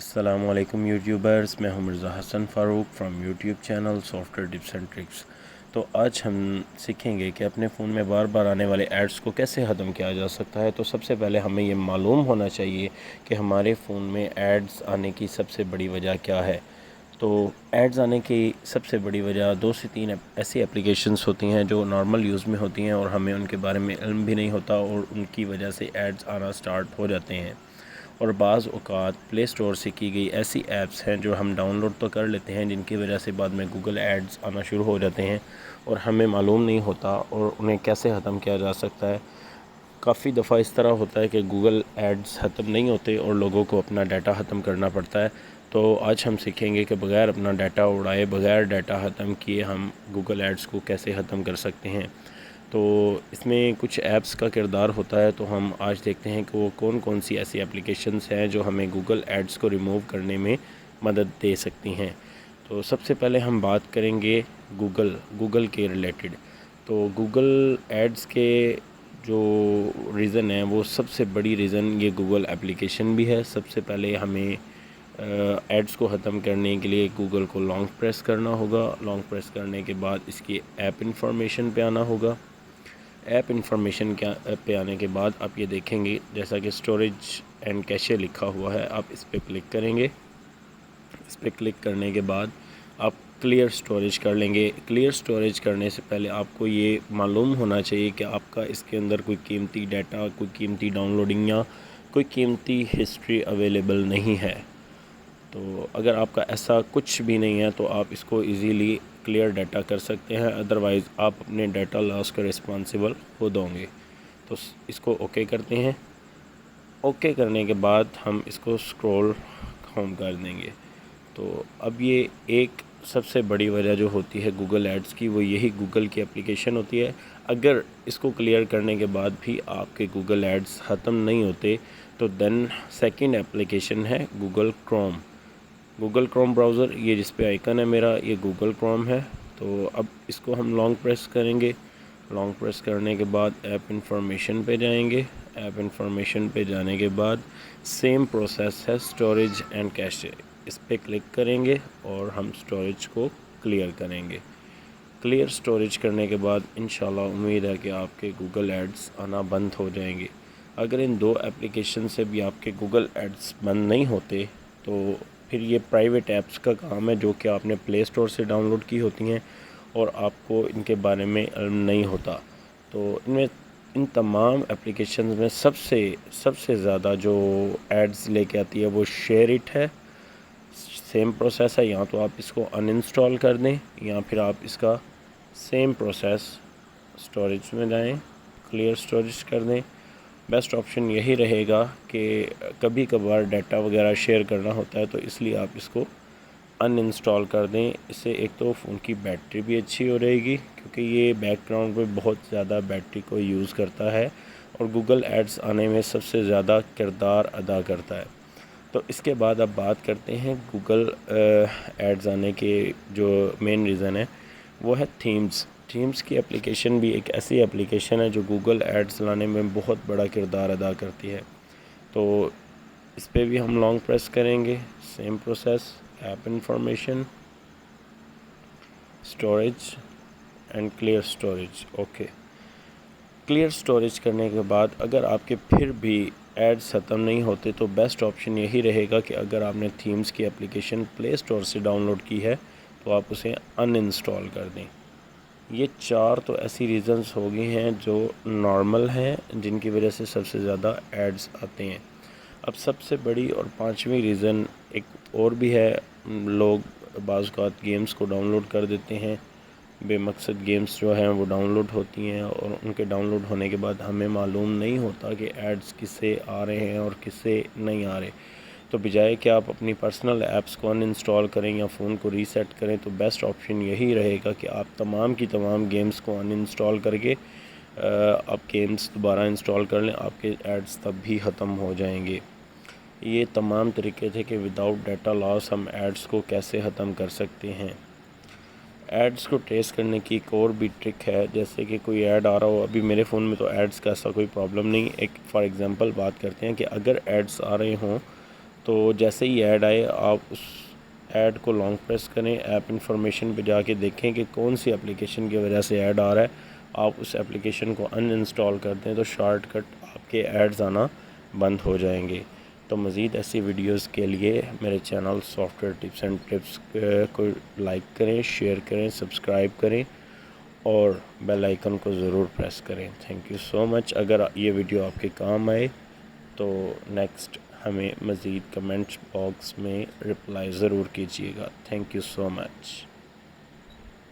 السلام علیکم یوٹیوبرز، میں ہوں Mirza Hasan Farooq from YouTube channel software tips and tricks. تو آج ہم سیکھیں گے کہ اپنے فون میں بار بار آنے والے ایڈز کو کیسے ختم کیا جا سکتا ہے۔ تو سب سے پہلے ہمیں یہ معلوم ہونا چاہیے کہ ہمارے فون میں ایڈز آنے کی سب سے بڑی وجہ کیا ہے۔ تو ایڈز آنے کی سب سے بڑی وجہ 2 سے 3 ایسی اپلیکیشنز ہوتی ہیں جو نارمل یوز میں ہوتی ہیں اور ہمیں ان کے بارے میں علم بھی نہیں ہوتا، اور ان کی وجہ سے ایڈز آنا سٹارٹ ہو جاتے ہیں۔ اور بعض اوقات پلے اسٹور سے کی گئی ایسی ایپس ہیں جو ہم ڈاؤن لوڈ تو کر لیتے ہیں، جن کی وجہ سے بعد میں گوگل ایڈز آنا شروع ہو جاتے ہیں اور ہمیں معلوم نہیں ہوتا اور انہیں کیسے ختم کیا جا سکتا ہے۔ کافی دفعہ اس طرح ہوتا ہے کہ گوگل ایڈز ختم نہیں ہوتے اور لوگوں کو اپنا ڈیٹا ختم کرنا پڑتا ہے۔ تو آج ہم سیکھیں گے کہ بغیر اپنا ڈیٹا اڑائے، بغیر ڈیٹا ختم کیے ہم گوگل ایڈز کو کیسے ختم کر سکتے ہیں۔ تو اس میں کچھ ایپس کا کردار ہوتا ہے، تو ہم آج دیکھتے ہیں کہ وہ کون کون سی ایسی اپلیکیشنز ہیں جو ہمیں گوگل ایڈز کو ریموو کرنے میں مدد دے سکتی ہیں۔ تو سب سے پہلے ہم بات کریں گے گوگل کے ریلیٹڈ۔ تو گوگل ایڈز کے جو ریزن ہے وہ سب سے بڑی ریزن یہ گوگل اپلیکیشن بھی ہے۔ سب سے پہلے ہمیں ایڈز کو ختم کرنے کے لیے گوگل کو لانگ پریس کرنا ہوگا۔ لانگ پریس کرنے کے بعد اس کی ایپ انفارمیشن پہ آنا ہوگا۔ ایپ انفارمیشن پہ آنے کے بعد آپ یہ دیکھیں گے جیسا کہ اسٹوریج اینڈ کیشے لکھا ہوا ہے، آپ اس پہ کلک کریں گے۔ اس پہ کلک کرنے کے بعد آپ کلیئر اسٹوریج کر لیں گے۔ کلیئر اسٹوریج کرنے سے پہلے آپ کو یہ معلوم ہونا چاہیے کہ آپ کا اس کے اندر کوئی قیمتی ڈیٹا، کوئی قیمتی ڈاؤن لوڈنگ یا کوئی قیمتی ہسٹری اویلیبل نہیں ہے۔ تو اگر آپ کا ایسا کچھ بھی نہیں ہے تو آپ اس کو ایزیلی کلیئر ڈیٹا کر سکتے ہیں، ادروائز آپ اپنے ڈیٹا لاس کے رسپانسیبل خود ہوں گے۔ تو اس کو اوکے کرتے ہیں۔ اوکے کرنے کے بعد ہم اس کو اسکرول ہوم کر دیں گے۔ تو اب یہ ایک سب سے بڑی وجہ جو ہوتی ہے گوگل ایڈز کی، وہ یہی گوگل کی اپلیکیشن ہوتی ہے۔ اگر اس کو کلیئر کرنے کے بعد بھی آپ کے گوگل ایڈز ختم نہیں ہوتے تو دین سیکنڈ اپلیکیشن ہے Google Chrome. Google Chrome browser, یہ جس پہ آئیکن ہے میرا، یہ گوگل کروم ہے۔ تو اب اس کو ہم لانگ پریس کریں گے۔ لانگ پریس کرنے کے بعد ایپ انفارمیشن پہ جائیں گے۔ ایپ انفارمیشن پہ جانے کے بعد سیم پروسیس ہے اسٹوریج اینڈ کیشے، اس پہ کلک کریں گے اور ہم اسٹوریج کو کلیئر کریں گے۔ کلیئر اسٹوریج کرنے کے بعد انشاءاللہ امید ہے کہ آپ کے گوگل ایڈز آنا بند ہو جائیں گے۔ اگر ان 2 اپلیکیشن سے بھی آپ کے گوگل ایڈز بند نہیں ہوتے تو پھر یہ پرائیویٹ ایپس کا کام ہے جو کہ آپ نے پلے اسٹور سے ڈاؤن لوڈ کی ہوتی ہیں اور آپ کو ان کے بارے میں علم نہیں ہوتا۔ تو ان تمام اپلیکیشنز میں سب سے زیادہ جو ایڈز لے کے آتی ہے وہ شیئر اٹ ہے۔ سیم پروسیس ہے، یا تو آپ اس کو ان انسٹال کر دیں یا پھر آپ اس کا سیم پروسیس اسٹوریج میں جائیں، کلیئر اسٹوریج کر دیں۔ بیسٹ آپشن یہی رہے گا کہ کبھی کبھار ڈیٹا وغیرہ شیئر کرنا ہوتا ہے تو اس لیے آپ اس کو ان انسٹال کر دیں۔ اس سے ایک تو فون کی بیٹری بھی اچھی ہو رہے گی، کیونکہ یہ بیک گراؤنڈ میں بہت زیادہ بیٹری کو یوز کرتا ہے اور گوگل ایڈز آنے میں سب سے زیادہ کردار ادا کرتا ہے۔ تو اس کے بعد اب بات کرتے ہیں گوگل ایڈز آنے کے جو مین ریزن ہے وہ ہے تھیمز کی اپلیکیشن بھی ایک ایسی اپلیکیشن ہے جو گوگل ایڈز لانے میں بہت بڑا کردار ادا کرتی ہے۔ تو اس پہ بھی ہم لانگ پریس کریں گے، same process, app information, storage and clear storage, okay. Clear storage کرنے کے بعد اگر آپ کے پھر بھی ایڈز ختم نہیں ہوتے تو بیسٹ آپشن یہی رہے گا کہ اگر آپ نے تھیمز کی اپلیکیشن پلے اسٹور سے ڈاؤن لوڈ کی ہے تو آپ اسے ان انسٹال کر دیں۔ یہ 4 تو ایسی ریزنز ہو گئی ہیں جو نارمل ہیں جن کی وجہ سے سب سے زیادہ ایڈز آتے ہیں۔ اب سب سے بڑی اور 5ویں ریزن ایک اور بھی ہے، لوگ بعض اوقات گیمز کو ڈاؤن لوڈ کر دیتے ہیں، بے مقصد گیمز جو ہیں وہ ڈاؤن لوڈ ہوتی ہیں اور ان کے ڈاؤن لوڈ ہونے کے بعد ہمیں معلوم نہیں ہوتا کہ ایڈز کس سے آ رہے ہیں اور کس سے نہیں آ رہے۔ تو بجائے کہ آپ اپنی پرسنل ایپس کو ان انسٹال کریں یا فون کو ریسیٹ کریں تو بیسٹ آپشن یہی رہے گا کہ آپ تمام کی تمام گیمز کو ان انسٹال کر کے آپ گیمز دوبارہ انسٹال کر لیں، آپ کے ایڈز تب بھی ختم ہو جائیں گے۔ یہ تمام طریقے تھے کہ وداؤٹ ڈیٹا لاس ہم ایڈز کو کیسے ختم کر سکتے ہیں۔ ایڈز کو ٹریس کرنے کی ایک اور بھی ٹرک ہے، جیسے کہ کوئی ایڈ آ رہا ہو، ابھی میرے فون میں تو ایڈز کا ایسا کوئی پرابلم نہیں، ایک فار ایگزامپل بات کرتے ہیں کہ اگر ایڈز آ رہے ہوں تو جیسے ہی ایڈ آئے آپ اس ایڈ کو لانگ پریس کریں، ایپ انفارمیشن پہ جا کے دیکھیں کہ کون سی اپلیکیشن کی وجہ سے ایڈ آ رہا ہے، آپ اس اپلیکیشن کو ان انسٹال کر دیں تو شارٹ کٹ آپ کے ایڈز آنا بند ہو جائیں گے۔ تو مزید ایسی ویڈیوز کے لیے میرے channel software tips and trips کو لائک کریں، شیئر کریں، سبسکرائب کریں اور بیل آئیکن کو ضرور پریس کریں۔ تھینک یو سو مچ۔ اگر یہ ویڈیو آپ کے کام آئے تو نیکسٹ ہمیں مزید کمنٹس باکس میں رپلائی ضرور کیجیے گا۔ Thank you so much.